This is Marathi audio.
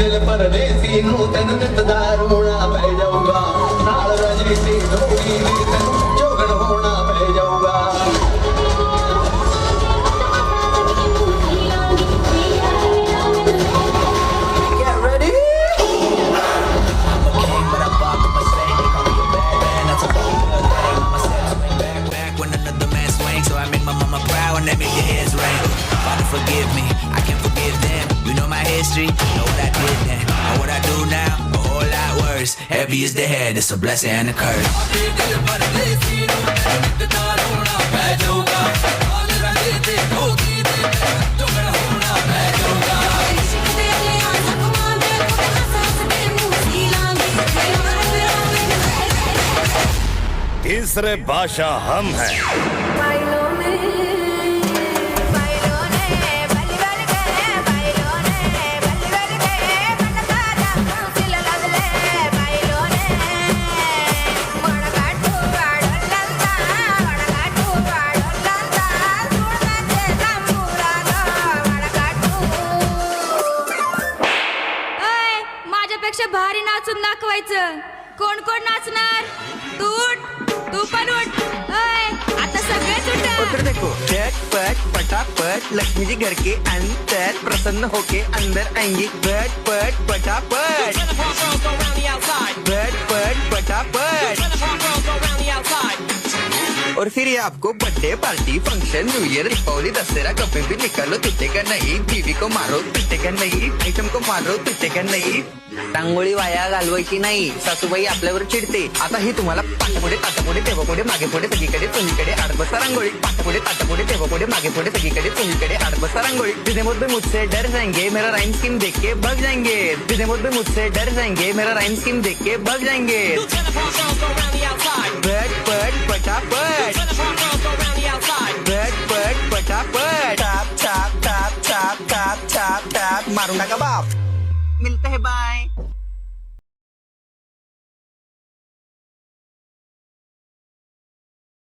दिल परदेसी नूतन नितदार होना पै जाऊगा नाल राजनीति धोनी जोगन होना पै जाऊगा Get ready I'm a king but I bought with my slang they call me a bad man that's a fucking good thing I'ma step swing back when another man swings so I make my mama proud and that make your heads ring Father forgive me I can't forgive them you know my history know what I did then know what I do now a whole lot worse heavy is the head it's a blessing and a curse तीसरे बादशाह हम हैं भारी नाचून दाखवायचं कोण कोण नाचणार तू तू पण उठ आता सगळेच उठा देखो झटपट पटापट लक्ष्मी जी घर के अंदर प्रसन्न होके अंदर आएंगी झटपट पटापट झटपट पटापट और फिर ये आपको birthday party function new year Deepavali Dussehra कभी भी निकालो टूटेगा नहीं बीवी को मारो टूटेगा नहीं आइटम को मारो टूटेगा नहीं रांगोळी वाया घालवायची नाही सासूबाई आपल्यावर चिडते आता ही तुम्हाला पाठपुढे ताटापुढे तेव्हापुढे मागे पुढे सगळीकडे चोहीकडे आडबसा रांगोळी पाठपुढे ताटापुढे तेव्हापुढे मागे पुढे सगळीकडे चोहीकडे आडबसा रांगोळी जिसे मुझ पे मुझसे डर जाएंगे मेरा राइम स्कीम देख के भाग जाएंगे जिसे मुझ पे मुझसे डर जाएंगे मेरा राइम स्कीम देख के भाग जाएंगे झटपट पटापट झटपट पटापट top top top top top top top मारून टाका बाप मिलते हैं बाय